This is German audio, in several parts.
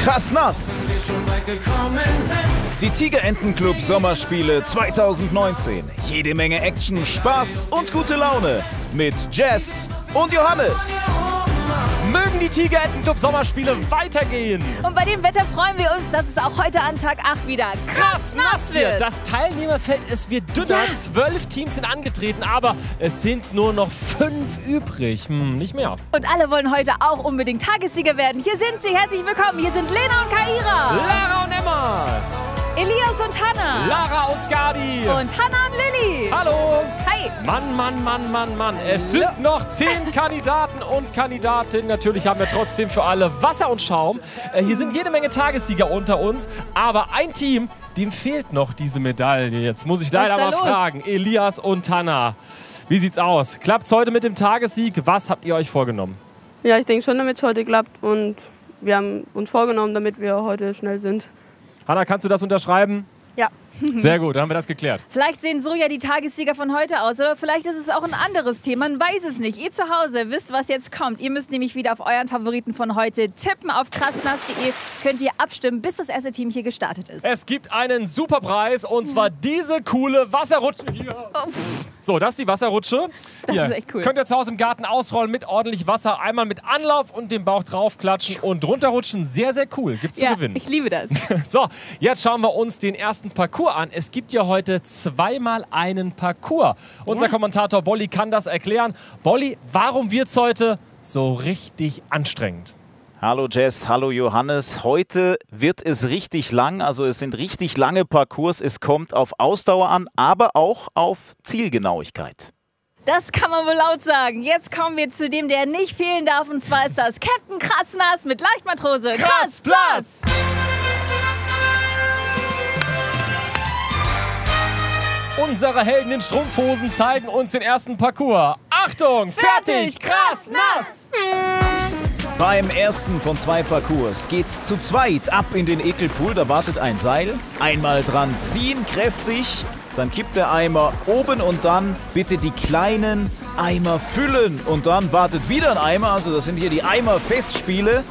krass nass. Die Tigerentenclub Sommerspiele 2019. Jede Menge Action, Spaß und gute Laune mit Jess und Johannes. Mögen die Tigerentenclub Sommerspiele weitergehen. Und bei dem Wetter freuen wir uns, dass es auch heute an Tag 8 wieder krass nass wird. Das Teilnehmerfeld, es wird dünner. Ja. 12 Teams sind angetreten, aber es sind nur noch 5 übrig. Nicht mehr. Und alle wollen heute auch unbedingt Tagessieger werden. Hier sind sie, herzlich willkommen. Hier sind Lena und Kaira. Lara und Emma. Elias und Hanna. Lara und Skadi. Und Hanna und Lilly. Hallo. Hi. Mann. Es sind noch 10 Kandidaten und Kandidatinnen. Natürlich haben wir trotzdem für alle Wasser und Schaum. Hier sind jede Menge Tagessieger unter uns. Aber ein Team, dem fehlt noch diese Medaille. Jetzt muss ich leider mal fragen. Elias und Hanna. Wie sieht's aus? Klappt's heute mit dem Tagessieg? Was habt ihr euch vorgenommen? Ja, ich denke schon, damit es heute klappt. Und wir haben uns vorgenommen, damit wir heute schnell sind. Hanna, kannst du das unterschreiben? Ja. Sehr gut, dann haben wir das geklärt. Vielleicht sehen so ja die Tagessieger von heute aus, oder vielleicht ist es auch ein anderes Thema, man weiß es nicht. Ihr zu Hause wisst, was jetzt kommt. Ihr müsst nämlich wieder auf euren Favoriten von heute tippen. Auf krassnass.de könnt ihr abstimmen, bis das erste Team hier gestartet ist. Es gibt einen Superpreis und zwar diese coole Wasserrutsche hier. So, das ist die Wasserrutsche. Das ist echt cool. Könnt ihr zu Hause im Garten ausrollen mit ordentlich Wasser. Einmal mit Anlauf und dem Bauch draufklatschen und runterrutschen. Sehr, sehr cool. Gibt's zu gewinnen. Ich liebe das. So, jetzt schauen wir uns den ersten Parcours an. Es gibt ja heute zweimal einen Parcours. Unser Kommentator Bolli kann das erklären. Bolli, warum wird es heute so richtig anstrengend? Hallo Jess, hallo Johannes. Heute wird es richtig lang, also es sind richtig lange Parcours. Es kommt auf Ausdauer an, aber auch auf Zielgenauigkeit. Das kann man wohl laut sagen. Jetzt kommen wir zu dem, der nicht fehlen darf. Und zwar ist das Captain Krassnass mit Leichtmatrose. Krass Plus! Unsere Helden in Strumpfhosen zeigen uns den ersten Parcours. Achtung, fertig, krass, nass! Beim ersten von 2 Parcours geht's zu zweit ab in den Ekelpool. Da wartet ein Seil. Einmal dran ziehen, kräftig. Dann kippt der Eimer oben und dann bitte die kleinen Eimer füllen. Und dann wartet wieder ein Eimer. Also das sind hier die Eimer-Festspiele.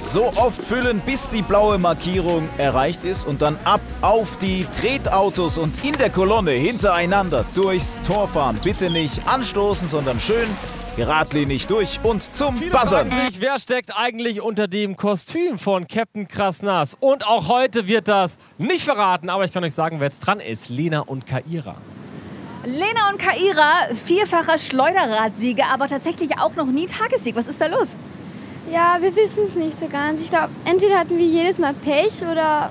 So oft füllen, bis die blaue Markierung erreicht ist und dann ab auf die Tretautos und in der Kolonne hintereinander durchs Tor fahren. Bitte nicht anstoßen, sondern schön geradlinig durch und zum Buzzern. Fragen sich, wer steckt eigentlich unter dem Kostüm von Captain Krassnass? Und auch heute wird das nicht verraten, aber ich kann euch sagen, wer jetzt dran ist. Lena und Kaira. Lena und Kaira, 4-facher Schleuderradsieger, aber tatsächlich auch noch nie Tagessieg. Was ist da los? Ja, wir wissen es nicht so ganz. Ich glaube, entweder hatten wir jedes Mal Pech oder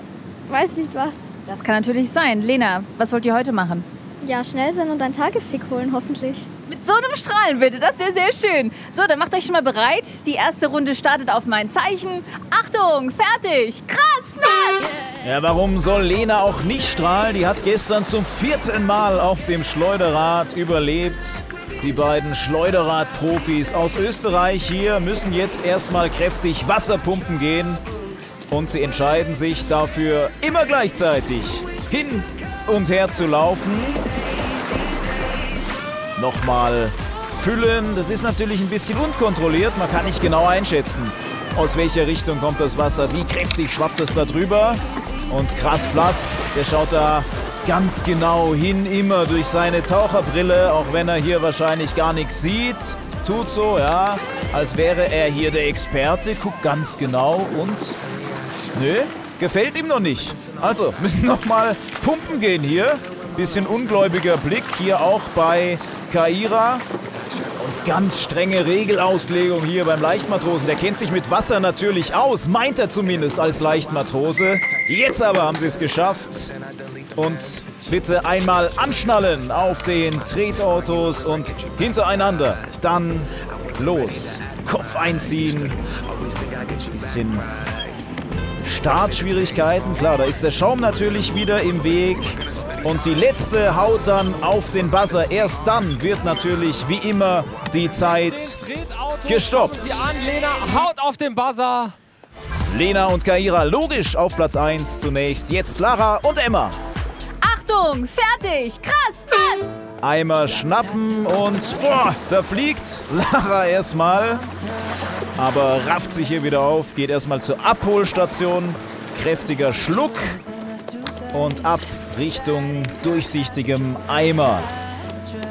weiß nicht was. Das kann natürlich sein. Lena, was wollt ihr heute machen? Ja, schnell sein und einen Tagessieg holen, hoffentlich. Mit so einem Strahlen bitte, das wäre sehr schön. So, dann macht euch schon mal bereit. Die erste Runde startet auf mein Zeichen. Achtung, fertig, krass, nass! Ja, warum soll Lena auch nicht strahlen? Die hat gestern zum 4. Mal auf dem Schleuderrad überlebt. Die beiden Schleuderrad-Profis aus Österreich hier müssen jetzt erstmal kräftig Wasserpumpen gehen. Und sie entscheiden sich dafür, immer gleichzeitig hin und her zu laufen. Nochmal füllen. Das ist natürlich ein bisschen unkontrolliert. Man kann nicht genau einschätzen, aus welcher Richtung kommt das Wasser, wie kräftig schwappt es da drüber. Und Krass Plus, der schaut da ganz genau hin, immer durch seine Taucherbrille, auch wenn er hier wahrscheinlich gar nichts sieht. Tut so, ja, als wäre er hier der Experte, guckt ganz genau und nö, gefällt ihm noch nicht. Also, müssen noch mal pumpen gehen hier. Bisschen ungläubiger Blick hier auch bei Kaira. Und ganz strenge Regelauslegung hier beim Leichtmatrosen. Der kennt sich mit Wasser natürlich aus, meint er zumindest als Leichtmatrose. Jetzt aber haben sie es geschafft. Und bitte einmal anschnallen auf den Tretautos und hintereinander. Dann los. Kopf einziehen. Bisschen Startschwierigkeiten. Klar, da ist der Schaum natürlich wieder im Weg. Und die letzte haut dann auf den Buzzer. Erst dann wird natürlich wie immer die Zeit gestoppt. Sie an, Lena haut auf den Buzzer. Lena und Kaira logisch auf Platz 1 zunächst. Jetzt Lara und Emma. Achtung, fertig, krass, nass! Eimer schnappen und boah, da fliegt Lara erstmal. aber rafft sich hier wieder auf, geht erstmal zur Abholstation. Kräftiger Schluck und ab Richtung durchsichtigem Eimer.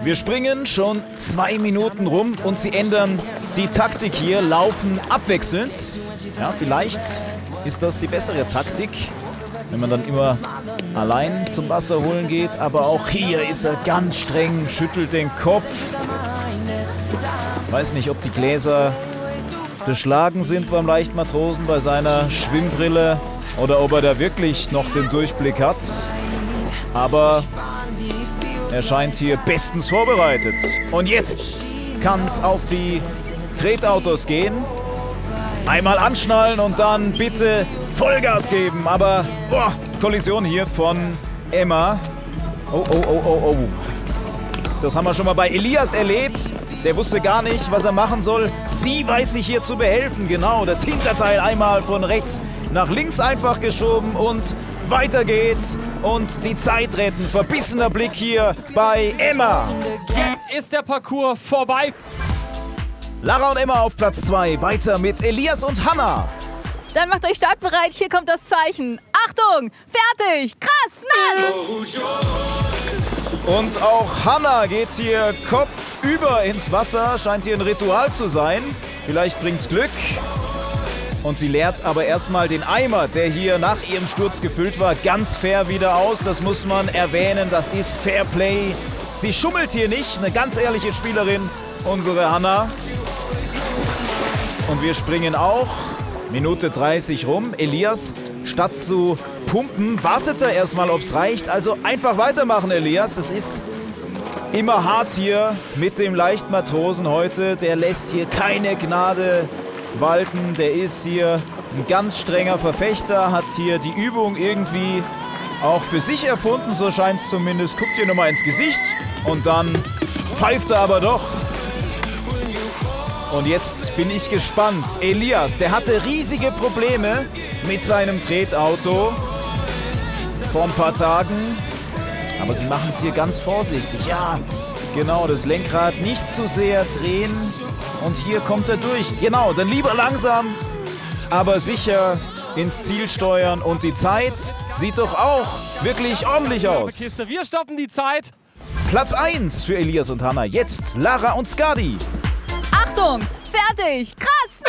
Wir springen schon 2 Minuten rum und sie ändern die Taktik hier, laufen abwechselnd. Ja, vielleicht ist das die bessere Taktik, wenn man dann immer allein zum Wasser holen geht. Aber auch hier ist er ganz streng, schüttelt den Kopf. Weiß nicht, ob die Gläser beschlagen sind beim Leichtmatrosen bei seiner Schwimmbrille oder ob er da wirklich noch den Durchblick hat. Aber er scheint hier bestens vorbereitet. Und jetzt kann es auf die Tretautos gehen. Einmal anschnallen und dann bitte Vollgas geben. Aber Kollision hier von Emma. Oh. Das haben wir schon mal bei Elias erlebt. Der wusste gar nicht, was er machen soll. Sie weiß sich hier zu behelfen. Genau, das Hinterteil einmal von rechts nach links einfach geschoben und weiter geht's. Und die Zeit retten. Verbissener Blick hier bei Emma. Jetzt ist der Parcours vorbei. Lara und Emma auf Platz 2. Weiter mit Elias und Hannah. Dann macht euch startbereit. Hier kommt das Zeichen. Achtung, fertig, krass, nass. Und auch Hannah geht hier kopfüber ins Wasser. Scheint hier ein Ritual zu sein. Vielleicht bringt's Glück. Und sie leert aber erstmal den Eimer, der hier nach ihrem Sturz gefüllt war, ganz fair wieder aus. Das muss man erwähnen. Das ist Fair Play. Sie schummelt hier nicht. Eine ganz ehrliche Spielerin, unsere Hannah. Und wir springen auch. Minute 30 rum. Elias, statt zu pumpen, wartet er erstmal, ob es reicht. Also einfach weitermachen, Elias. Das ist immer hart hier mit dem Leichtmatrosen heute. Der lässt hier keine Gnade walten. Der ist hier ein ganz strenger Verfechter, hat hier die Übung irgendwie auch für sich erfunden, so scheint es zumindest. Guckt hier nochmal ins Gesicht und dann pfeift er aber doch. Und jetzt bin ich gespannt. Elias, der hatte riesige Probleme mit seinem Tretauto vor ein paar Tagen. Aber sie machen es hier ganz vorsichtig. Ja, genau, das Lenkrad nicht zu sehr drehen. Und hier kommt er durch. Genau, dann lieber langsam, aber sicher ins Ziel steuern. Und die Zeit sieht doch auch wirklich ordentlich aus. Kiste, wir stoppen die Zeit. Platz 1 für Elias und Hannah. Jetzt Lara und Skadi. Achtung, fertig, krass,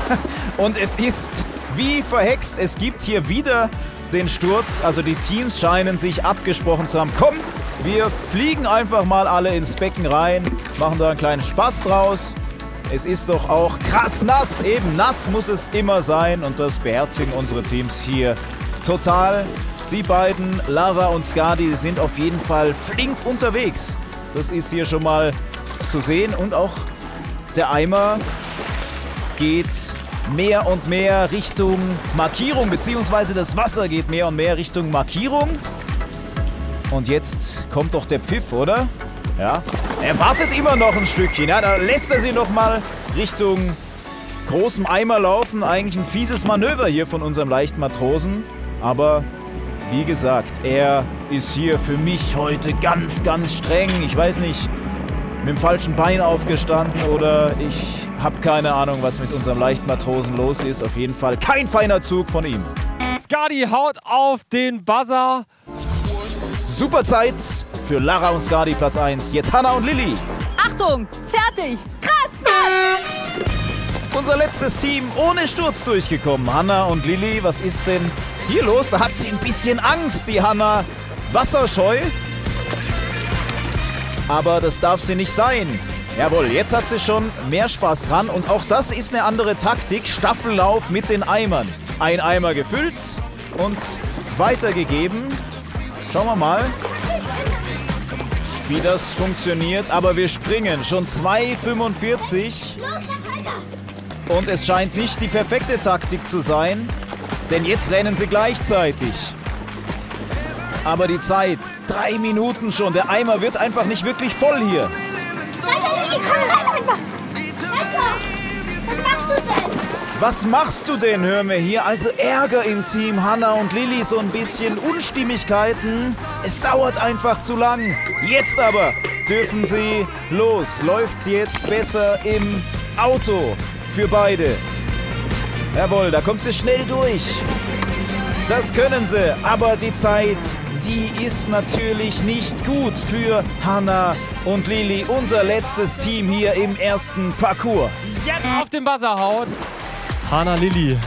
nass. Und es ist wie verhext. Es gibt hier wieder den Sturz. Also die Teams scheinen sich abgesprochen zu haben. Komm, wir fliegen einfach mal alle ins Becken rein. Machen da einen kleinen Spaß draus. Es ist doch auch krass nass. Eben nass muss es immer sein. Und das beherzigen unsere Teams hier total. Die beiden, Lara und Skadi, sind auf jeden Fall flink unterwegs. Das ist hier schon mal zu sehen. Und auch der Eimer geht mehr und mehr Richtung Markierung, beziehungsweise das Wasser geht mehr und mehr Richtung Markierung. Und jetzt kommt doch der Pfiff, oder? Ja, er wartet immer noch ein Stückchen. Ja, da lässt er sie noch mal Richtung großem Eimer laufen. Eigentlich ein fieses Manöver hier von unserem Leichtmatrosen. Aber wie gesagt, er ist hier für mich heute ganz, ganz streng. Ich weiß nicht, mit dem falschen Bein aufgestanden oder ich habe keine Ahnung, was mit unserem Leichtmatrosen los ist. Auf jeden Fall kein feiner Zug von ihm. Skadi haut auf den Buzzer. Super Zeit für Lara und Skadi, Platz 1. Jetzt Hannah und Lilly. Achtung, fertig, krass, nass. Unser letztes Team ohne Sturz durchgekommen. Hannah und Lilly, was ist denn hier los? Da hat sie ein bisschen Angst, die Hannah. Wasserscheu. Aber das darf sie nicht sein. Jawohl, jetzt hat sie schon mehr Spaß dran. Und auch das ist eine andere Taktik. Staffellauf mit den Eimern. Ein Eimer gefüllt und weitergegeben. Schauen wir mal, wie das funktioniert. Aber wir springen schon 2,45. Und es scheint nicht die perfekte Taktik zu sein. Denn jetzt rennen sie gleichzeitig. Aber die Zeit, 3 Minuten schon. Der Eimer wird einfach nicht wirklich voll hier. Was machst du denn, hören wir hier? Also Ärger im Team, Hannah und Lilly, so ein bisschen Unstimmigkeiten. Es dauert einfach zu lang. Jetzt aber dürfen sie los. Läuft's jetzt besser im Auto für beide? Jawohl, da kommt sie schnell durch. Das können sie, aber die Zeit, die ist natürlich nicht gut für Hannah und Lili, unser letztes Team hier im ersten Parcours. Jetzt auf den Buzzer haut. Hannah, Lili.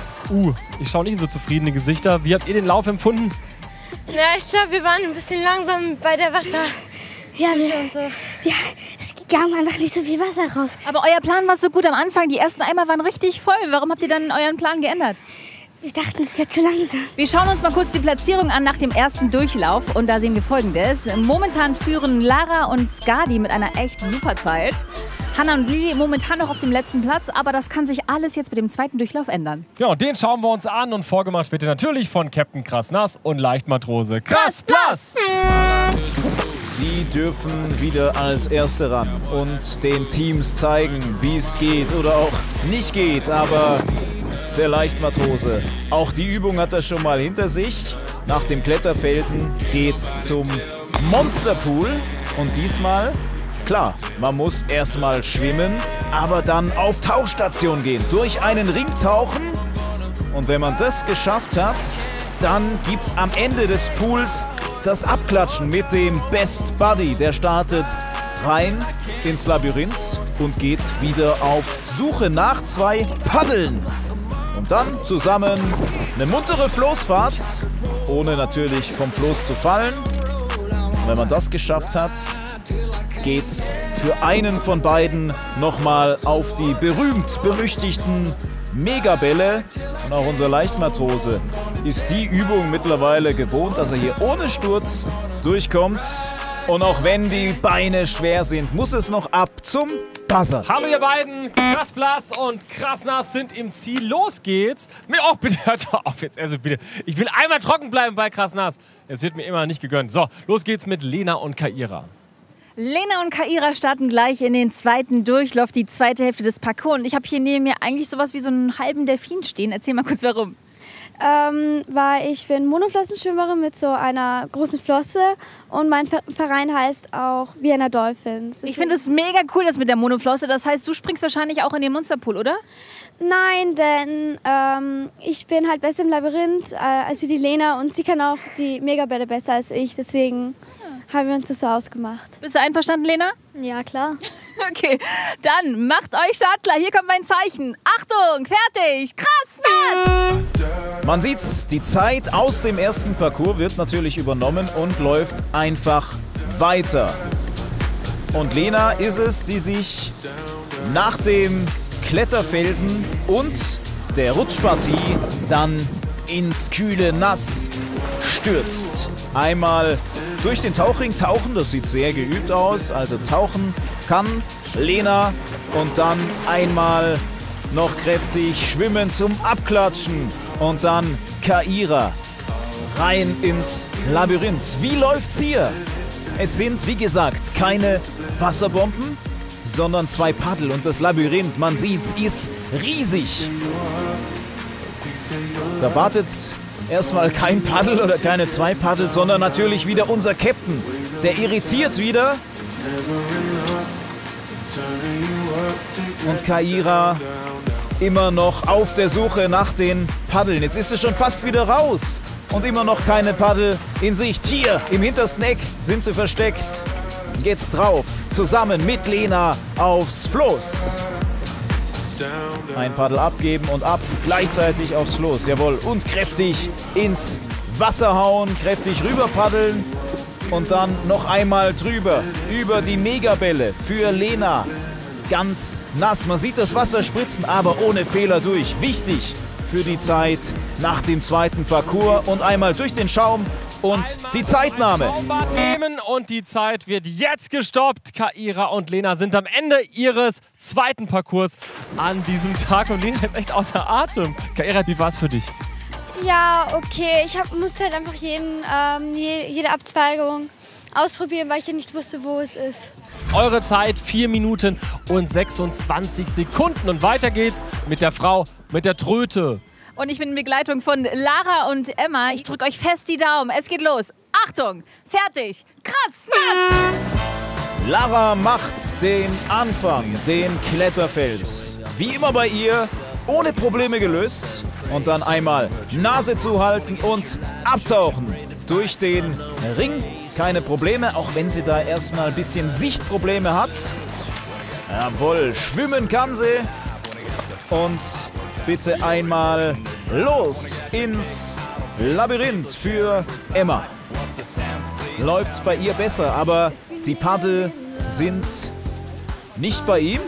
Ich schaue nicht in so zufriedene Gesichter. Wie habt ihr den Lauf empfunden? Ja, ich glaube, wir waren ein bisschen langsam bei der Wasser. Ja, es kam einfach nicht so viel Wasser raus. Aber euer Plan war so gut am Anfang. Die ersten Eimer waren richtig voll. Warum habt ihr dann euren Plan geändert? Wir dachten, es wird zu langsam. Wir schauen uns mal kurz die Platzierung an nach dem ersten Durchlauf. Und da sehen wir Folgendes. Momentan führen Lara und Skadi mit einer echt super Zeit. Hannah und Lili momentan noch auf dem letzten Platz. Aber das kann sich alles jetzt mit dem zweiten Durchlauf ändern. Ja, den schauen wir uns an. Und vorgemacht wird natürlich von Captain Krassnass und Leichtmatrose Krassplass. Sie dürfen wieder als Erste ran und den Teams zeigen, wie es geht oder auch nicht geht. Aber der Leichtmatrose, auch die Übung hat er schon mal hinter sich. Nach dem Kletterfelsen geht's zum Monsterpool. Und diesmal, klar, man muss erstmal schwimmen, aber dann auf Tauchstation gehen, durch einen Ring tauchen. Und wenn man das geschafft hat, dann gibt's am Ende des Pools das Abklatschen mit dem Best Buddy. Der startet rein ins Labyrinth und geht wieder auf Suche nach 2 Paddeln. Und dann zusammen eine muntere Floßfahrt, ohne natürlich vom Floß zu fallen. Und wenn man das geschafft hat, geht's für einen von beiden nochmal auf die berühmt-berüchtigten Megabälle. Und auch unser Leichtmatrose ist die Übung mittlerweile gewohnt, dass er hier ohne Sturz durchkommt. Und auch wenn die Beine schwer sind, muss es noch ab zum Buzzer. Hallo ihr beiden, Krassplass und Krassnass sind im Ziel. Los geht's. Oh, bitte hört doch auf jetzt. Also bitte, ich will einmal trocken bleiben bei Krassnass. Es wird mir immer nicht gegönnt. So, los geht's mit Lena und Kaira. Lena und Kaira starten gleich in den zweiten Durchlauf, die zweite Hälfte des Parcours. Und ich habe hier neben mir eigentlich sowas wie so einen halben Delfin stehen. Erzähl mal kurz, warum. Weil ich bin Monoflossenschwimmerin mit so einer großen Flosse und mein Verein heißt auch Vienna Dolphins. Ich finde es mega cool, das mit der Monoflosse. Das heißt, du springst wahrscheinlich auch in den Monsterpool, oder? Nein, denn ich bin halt besser im Labyrinth als wie die Lena und sie kann auch die Megabälle besser als ich. Deswegen haben wir uns das so ausgemacht. Bist du einverstanden, Lena? Ja, klar. Okay, dann macht euch startklar. Hier kommt mein Zeichen. Achtung, fertig, Krassnass! Man sieht's, die Zeit aus dem ersten Parcours wird natürlich übernommen und läuft einfach weiter. Und Lena ist es, die sich nach dem Kletterfelsen und der Rutschpartie dann ins kühle Nass stürzt. Einmal durch den Tauchring tauchen, das sieht sehr geübt aus, also tauchen kann Lena und dann einmal noch kräftig schwimmen zum Abklatschen und dann Kaira rein ins Labyrinth. Wie läuft's hier? Es sind, wie gesagt, keine Wasserbomben, sondern 2 Paddel und das Labyrinth, man sieht's, ist riesig. Da wartet erstmal kein Paddel oder keine 2 Paddel, sondern natürlich wieder unser Captain. Der irritiert wieder. Und Kaira immer noch auf der Suche nach den Paddeln. Jetzt ist es schon fast wieder raus. Und immer noch keine Paddel in Sicht. Hier im hintersten Eck sind sie versteckt. Geht's drauf. Zusammen mit Lena aufs Floß. Ein Paddel abgeben und ab, gleichzeitig aufs Floß, jawohl. Und kräftig ins Wasser hauen, kräftig rüber paddeln und dann noch einmal drüber, über die Megabälle für Lena. Ganz nass, man sieht das Wasser spritzen, aber ohne Fehler durch. Wichtig für die Zeit nach dem zweiten Parcours und einmal durch den Schaum und die Zeitnahme. Schaumbad nehmen und die Zeit wird jetzt gestoppt. Kaira und Lena sind am Ende ihres zweiten Parcours an diesem Tag. Und Lena ist echt außer Atem. Kaira, wie war es für dich? Ja, okay. Ich musste halt einfach jede Abzweigung ausprobieren, weil ich ja nicht wusste, wo es ist. Eure Zeit 4 Minuten und 26 Sekunden. Und weiter geht's mit der Frau mit der Tröte. Und ich bin in Begleitung von Lara und Emma. Ich drücke euch fest die Daumen. Es geht los. Achtung, fertig, krass, nass! Lara macht den Anfang, den Kletterfels. Wie immer bei ihr, ohne Probleme gelöst. Und dann einmal Nase zuhalten und abtauchen durch den Ring. Keine Probleme, auch wenn sie da erstmal ein bisschen Sichtprobleme hat. Jawohl, schwimmen kann sie. Und bitte einmal los ins Labyrinth für Emma. Läuft's bei ihr besser, aber die Paddel sind nicht bei ihm,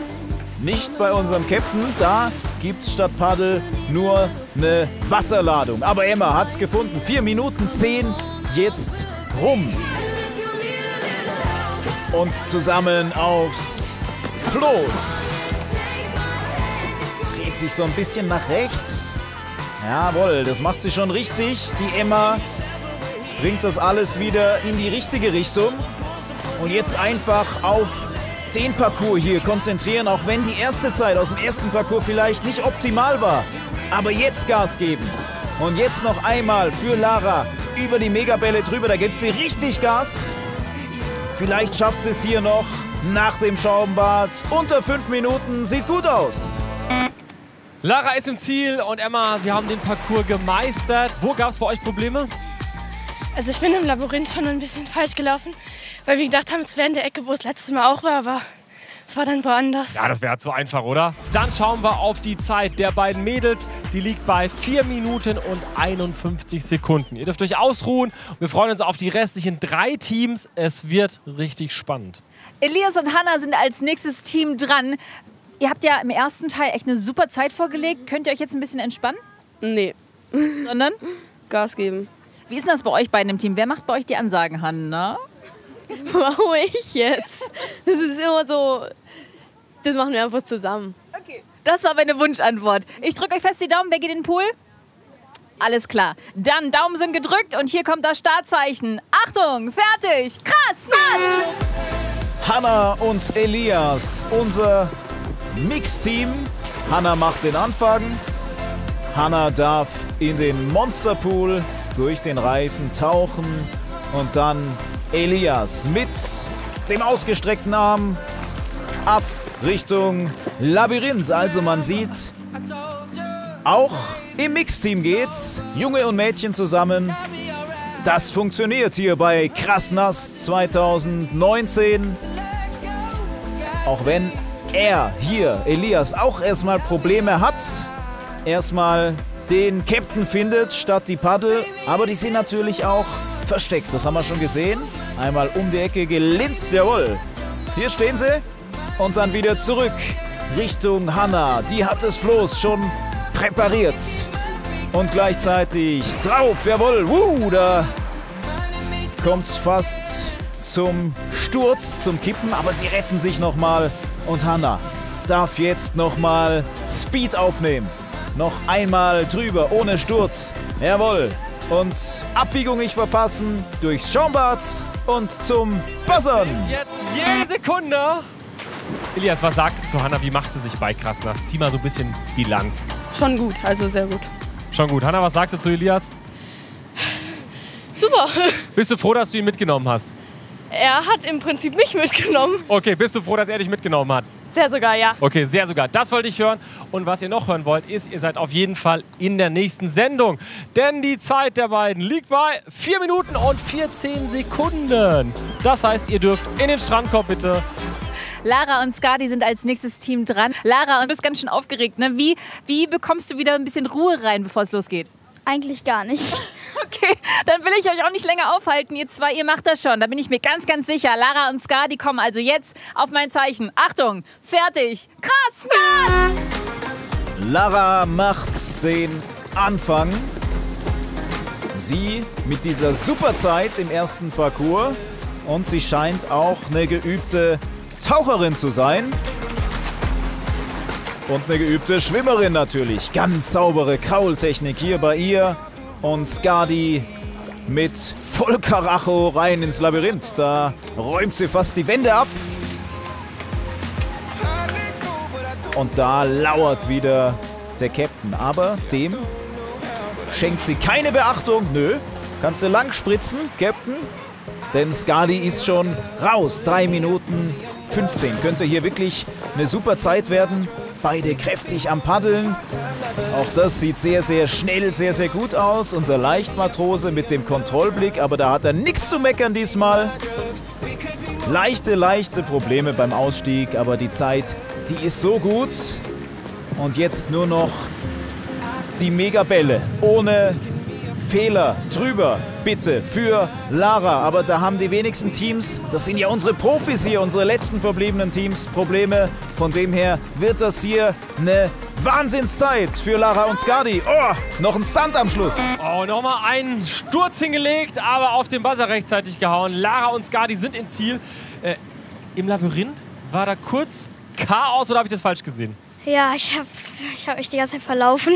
nicht bei unserem Captain. Da gibt's statt Paddel nur eine Wasserladung. Aber Emma hat's gefunden. 4 Minuten 10 jetzt rum. Und zusammen aufs Floß. Dreht sich so ein bisschen nach rechts. Jawohl, das macht sie schon richtig. Die Emma bringt das alles wieder in die richtige Richtung. Und jetzt einfach auf den Parcours hier konzentrieren, auch wenn die erste Zeit aus dem ersten Parcours vielleicht nicht optimal war. Aber jetzt Gas geben. Und jetzt noch einmal für Lara über die Megabälle drüber. Da gibt sie richtig Gas. Vielleicht schafft sie es hier noch nach dem Schaumbad. Unter 5 Minuten, sieht gut aus. Lara ist im Ziel und Emma, Sie haben den Parcours gemeistert. Wo gab es bei euch Probleme? Also ich bin im Labyrinth schon ein bisschen falsch gelaufen, weil wir gedacht haben, es wäre in der Ecke, wo es letztes Mal auch war, aber es war dann woanders. Ja, das wäre zu einfach, oder? Dann schauen wir auf die Zeit der beiden Mädels. Die liegt bei 4 Minuten und 51 Sekunden. Ihr dürft euch ausruhen. Wir freuen uns auf die restlichen 3 Teams. Es wird richtig spannend. Elias und Hannah sind als nächstes Team dran. Ihr habt ja im ersten Teil echt eine super Zeit vorgelegt. Könnt ihr euch jetzt ein bisschen entspannen? Nee, Sondern? Gas geben. Wie ist denn das bei euch beiden im Team? Wer macht bei euch die Ansagen, Hannah? Warum ich jetzt? Das ist immer so, das machen wir einfach zusammen. Okay. Das war meine Wunschantwort. Ich drücke euch fest die Daumen. Wer geht in den Pool? Alles klar. Dann Daumen sind gedrückt und hier kommt das Startzeichen. Achtung, fertig, krass, nass! Hannah und Elias, unser Mixteam. Hannah macht den Anfang. Hannah darf in den Monsterpool durch den Reifen tauchen. Und dann Elias mit dem ausgestreckten Arm ab Richtung Labyrinth. Also man sieht, auch im Mixteam geht's. Junge und Mädchen zusammen. Das funktioniert hier bei Krass Nass 2019. Auch wenn er hier, Elias, auch erstmal Probleme hat. Erstmal den Captain findet statt die Paddel. Aber die sind natürlich auch versteckt. Das haben wir schon gesehen. Einmal um die Ecke gelinst, jawohl. Hier stehen sie. Und dann wieder zurück Richtung Hannah. Die hat das Floß schon präpariert. Und gleichzeitig drauf, jawohl. Da kommt es fast zum Sturz, zum Kippen. Aber sie retten sich nochmal. Und Hannah darf jetzt nochmal Speed aufnehmen. Noch einmal drüber, ohne Sturz. Jawohl. Und Abbiegung nicht verpassen. Durchs Schaumbad und zum Buzzern. Jetzt jede Sekunde. Elias, was sagst du zu Hannah? Wie macht sie sich bei Krass Nass? Zieh mal so ein bisschen Bilanz. Schon gut, also sehr gut. Schon gut. Hannah, was sagst du zu Elias? Super. Bist du froh, dass du ihn mitgenommen hast? Er hat im Prinzip mich mitgenommen. Okay, bist du froh, dass er dich mitgenommen hat? Sehr sogar, ja. Okay, sehr sogar. Das wollte ich hören. Und was ihr noch hören wollt, ist, ihr seid auf jeden Fall in der nächsten Sendung. Denn die Zeit der beiden liegt bei 4 Minuten und 14 Sekunden. Das heißt, ihr dürft in den Strandkorb bitte. Lara und Skadi sind als nächstes Team dran. Lara, du bist ganz schön aufgeregt, ne? Wie bekommst du wieder ein bisschen Ruhe rein, bevor es losgeht? Eigentlich gar nicht. Okay, dann will ich euch auch nicht länger aufhalten. Ihr zwei, ihr macht das schon. Da bin ich mir ganz, ganz sicher. Lara und Skadi kommen also jetzt auf mein Zeichen. Achtung, fertig, krass, nass! Lara macht den Anfang. Sie mit dieser super Zeit im ersten Parcours. Und sie scheint auch eine geübte Taucherin zu sein. Und eine geübte Schwimmerin natürlich. Ganz saubere Kraultechnik hier bei ihr. Und Skadi mit Vollkaracho rein ins Labyrinth. Da räumt sie fast die Wände ab. Und da lauert wieder der Captain. Aber dem schenkt sie keine Beachtung. Nö, kannst du lang spritzen, Captain. denn Skadi ist schon raus. 3 Minuten 15. Könnte hier wirklich eine super Zeit werden. Beide kräftig am Paddeln. Auch das sieht sehr, sehr schnell, sehr, sehr gut aus. Unser Leichtmatrose mit dem Kontrollblick, aber da hat er nichts zu meckern diesmal. Leichte Probleme beim Ausstieg, aber die Zeit, die ist so gut. Und jetzt nur noch die Megabälle ohne Fehler drüber, bitte, für Lara. Aber da haben die wenigsten Teams, das sind ja unsere Profis hier, unsere letzten verbliebenen Teams, Probleme. Von dem her wird das hier eine Wahnsinnszeit für Lara und Skadi. Oh, noch ein Stunt am Schluss. Oh, nochmal einen Sturz hingelegt, aber auf den Buzzer rechtzeitig gehauen. Lara und Skadi sind im Ziel. Im Labyrinth war da kurz Chaos, oder habe ich das falsch gesehen? Ja, ich hab mich die ganze Zeit verlaufen.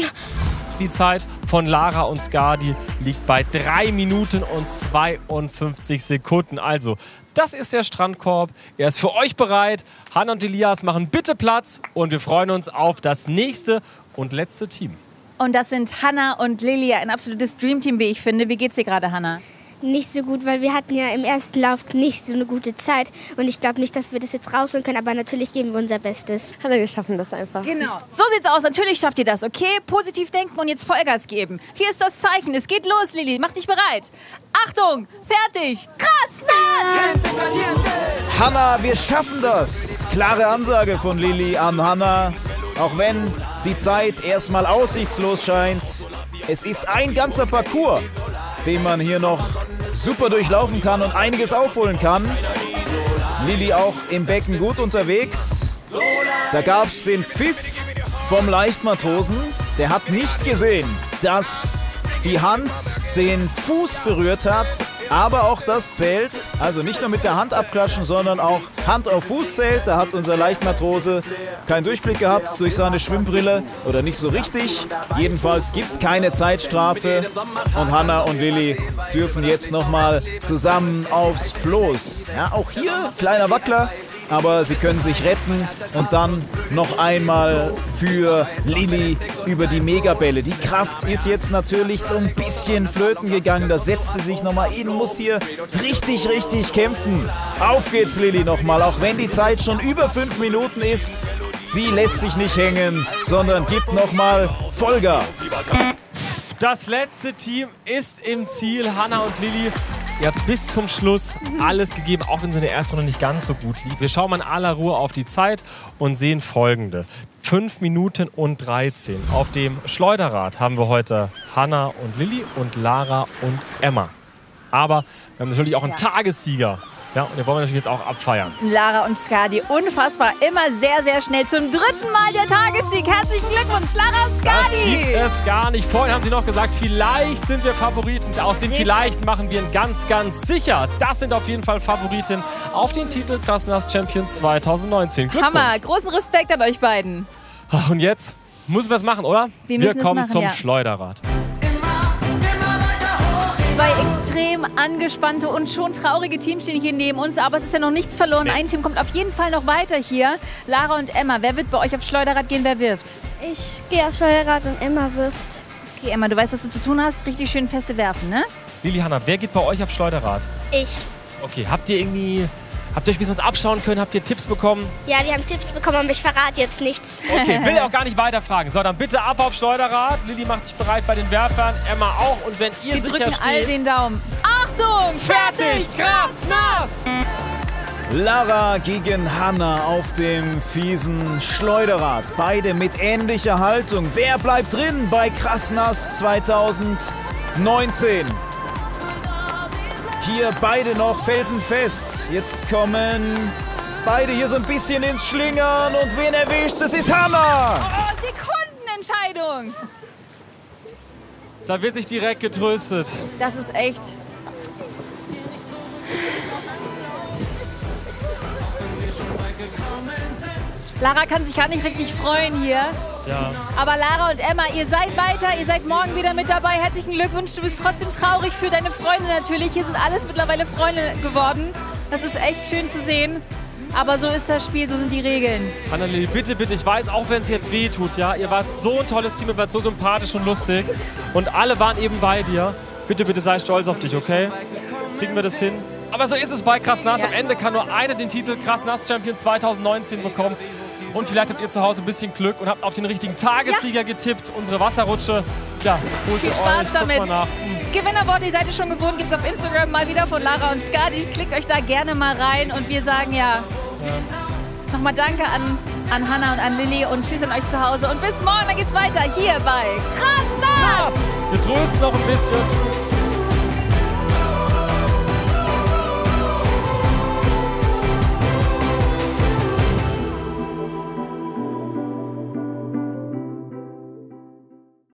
Die Zeit von Lara und Skadi liegt bei 3 Minuten und 52 Sekunden. Also, das ist der Strandkorb. Er ist für euch bereit. Hannah und Elias machen bitte Platz und wir freuen uns auf das nächste und letzte Team. Und das sind Hannah und Lilia, ein absolutes Dreamteam, wie ich finde. Wie geht's dir gerade, Hannah? Nicht so gut, weil wir hatten ja im ersten Lauf nicht so eine gute Zeit. Und ich glaube nicht, dass wir das jetzt rausholen können, aber natürlich geben wir unser Bestes. Hanna, wir schaffen das einfach. Genau. So sieht's aus. Natürlich schafft ihr das, okay? Positiv denken und jetzt Vollgas geben. Hier ist das Zeichen. Es geht los, Lili. Mach dich bereit. Achtung, fertig. Krass, nass! Hannah, wir schaffen das. Klare Ansage von Lili an Hannah. Auch wenn die Zeit erstmal aussichtslos scheint. Es ist ein ganzer Parcours, den man hier noch super durchlaufen kann und einiges aufholen kann. Lili auch im Becken gut unterwegs. Da gab es den Pfiff vom Leichtmatrosen. Der hat nicht gesehen, dass die Hand den Fuß berührt hat. Aber auch das zählt. Also nicht nur mit der Hand abklatschen, sondern auch Hand auf Fuß zählt. Da hat unser Leichtmatrose keinen Durchblick gehabt durch seine Schwimmbrille. Oder nicht so richtig. Jedenfalls gibt es keine Zeitstrafe. Und Hannah und Lili dürfen jetzt nochmal zusammen aufs Floß. Ja, auch hier kleiner Wackler. Aber sie können sich retten und dann noch einmal für Lili über die Megabälle. Die Kraft ist jetzt natürlich so ein bisschen flöten gegangen. Da setzt sie sich nochmal in, muss hier richtig kämpfen. Auf geht's, Lili, nochmal. Auch wenn die Zeit schon über 5 Minuten ist, sie lässt sich nicht hängen, sondern gibt nochmal Vollgas. Das letzte Team ist im Ziel. Hannah und Lili, ihr habt bis zum Schluss alles gegeben, auch wenn es in der ersten Runde nicht ganz so gut lief. Wir schauen mal in aller Ruhe auf die Zeit und sehen folgende. 5 Minuten und 13. Auf dem Schleuderrad haben wir heute Hannah und Lili und Lara und Emma. Aber wir haben natürlich auch einen Tagessieger. Ja, und den wollen wir natürlich jetzt auch abfeiern. Lara und Skadi, unfassbar, immer sehr schnell. Zum 3. Mal der Tagessieg. Herzlichen Glückwunsch, Lara und Skadi. Das gibt es gar nicht. Vorhin haben sie noch gesagt, vielleicht sind wir Favoriten. Aus dem vielleicht machen wir ihn ganz sicher. Das sind auf jeden Fall Favoriten auf den Titel Krasnass Champion 2019. Glückwunsch. Hammer, großen Respekt an euch beiden. Und jetzt müssen wir es machen, oder? Wir kommen machen, zum ja. Schleuderrad. 2 extrem angespannte und schon traurige Teams stehen hier neben uns, aber es ist ja noch nichts verloren. Nee. Ein Team kommt auf jeden Fall noch weiter hier. Lara und Emma, wer wird bei euch auf Schleuderrad gehen, wer wirft? Ich gehe auf Steuerrad und Emma wirft. Okay, Emma, du weißt, was du zu tun hast. Richtig schön feste werfen, ne? Lili, Hannah, wer geht bei euch auf Schleuderrad? Ich. Okay, habt ihr euch ein bisschen was abschauen können? Habt ihr Tipps bekommen? Ja, wir haben Tipps bekommen, aber ich verrate jetzt nichts. Okay, will auch gar nicht weiterfragen. So, dann bitte ab auf Schleuderrad. Lili macht sich bereit bei den Werfern, Emma auch. Und wenn ihr Wir sicher drücken all steht... den Daumen. Achtung, Fertig, krass, nass! Lara gegen Hannah auf dem fiesen Schleuderrad. Beide mit ähnlicher Haltung. Wer bleibt drin bei Krasnass 2019? Hier beide noch felsenfest. Jetzt kommen beide hier so ein bisschen ins Schlingern. Und wen erwischt? Es ist Hannah! Oh, Sekundenentscheidung. Da wird sich direkt getröstet. Das ist echt... Lara kann sich gar nicht richtig freuen hier. Ja. Aber Lara und Emma, ihr seid weiter, ihr seid morgen wieder mit dabei. Herzlichen Glückwunsch, du bist trotzdem traurig für deine Freunde natürlich. Hier sind alles mittlerweile Freunde geworden. Das ist echt schön zu sehen. Aber so ist das Spiel, so sind die Regeln. Hannah, Lili, bitte, ich weiß, auch wenn es jetzt weh tut, ja, ihr wart so ein tolles Team, ihr wart so sympathisch und lustig und alle waren eben bei dir. Bitte, sei stolz auf dich, okay? Kriegen wir das hin? Aber so ist es bei Krass Nass. Ja. Am Ende kann nur einer den Titel Krass Nass Champion 2019 bekommen. Und vielleicht habt ihr zu Hause ein bisschen Glück und habt auf den richtigen Tagessieger getippt. Unsere Wasserrutsche. Ja, holt Viel sie Spaß euch. damit. Guckt mal nach. Gewinnerworte, die seid ihr schon gewohnt, gibt es auf Instagram mal wieder von Lara und Skadi. Klickt euch da gerne mal rein und wir sagen nochmal Danke an Hannah und an Lilly und tschüss an euch zu Hause und bis morgen, dann geht's weiter hier bei Krass Nass! Wir trösten noch ein bisschen. Tschüss.